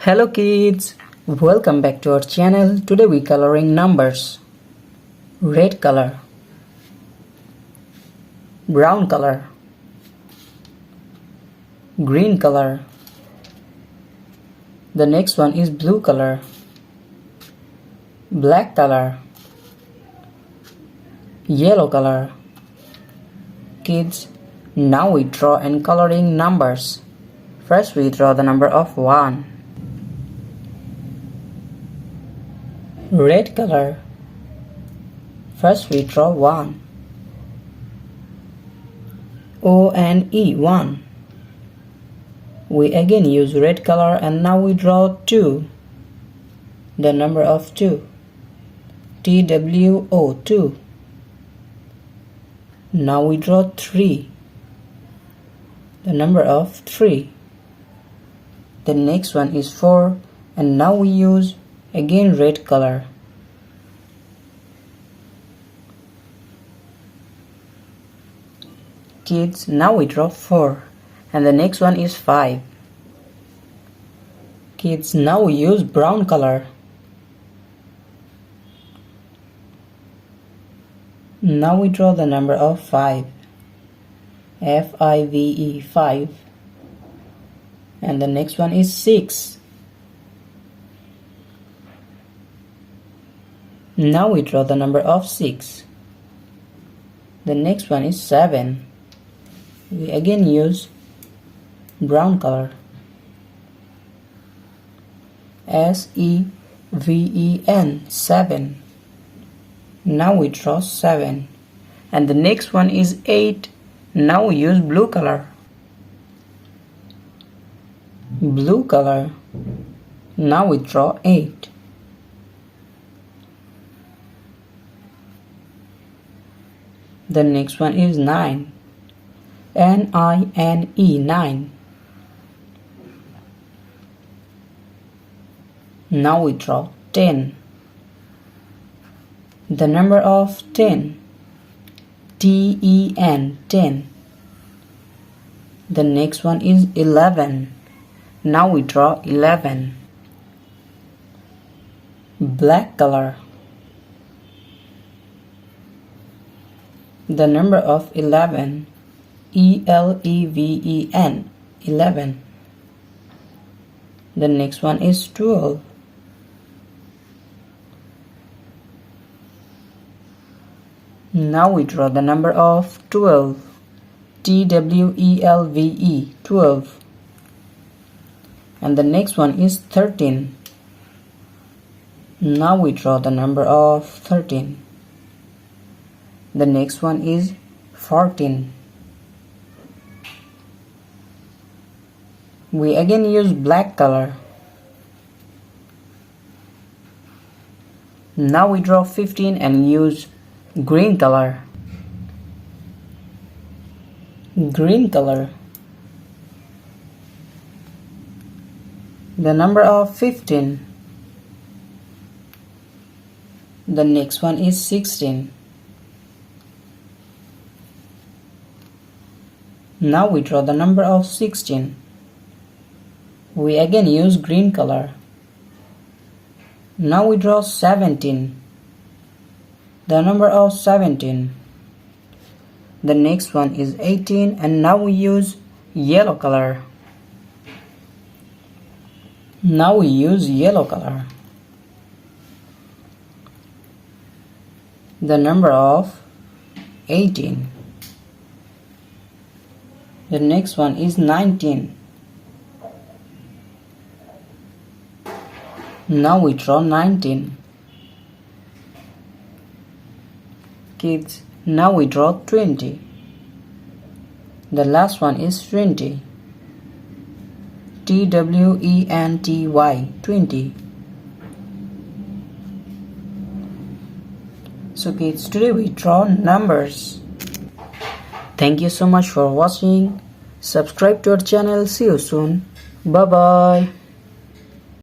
Hello kids, welcome back to our channel. Today we coloring numbers. Red color, brown color, green color. The next one is blue color, black color, yellow color. Kids, now we draw and coloring numbers. First we draw the number of 1. Red color. First we draw 1. O-N-E, 1. We again use red color and now we draw 2. The number of 2. T-W-O, 2. Now we draw 3. The number of 3. The next one is 4 and now we use again red color. Kids, now we draw 4 and the next one is 5. Kids, now we use brown color. Now we draw the number of 5. F-I-V-E, 5. And the next one is 6. Now we draw the number of 6. The next one is 7. We again use brown color. S-E-V-E-N, 7. Now we draw 7. And the next one is 8. Now we use blue color. Blue color. Now we draw 8. The next one is 9. N-I-N-E, 9. Now we draw 10. The number of 10. T-E-N, 10. The next one is 11. Now we draw 11. Black color. The number of 11. E-L-E-V-E-N, 11. The next one is 12. Now we draw the number of 12. T-W-E-L-V-E, 12. And the next one is 13. Now we draw the number of 13. The next one is 14. We again use black color. Now we draw 15 and use green color. Green color. The number of 15. The next one is 16. Now we draw the number of 16. We again use green color. Now we draw 17. The number of 17. The next one is 18 and now we use yellow color. Now we use yellow color. The number of 18. The next one is 19. Now we draw 19. Kids, now we draw 20. The last one is 20. T-W-E-N-T-Y, 20. So kids, today we draw numbers. Thank you so much for watching. Subscribe to our channel. See you soon. Bye bye.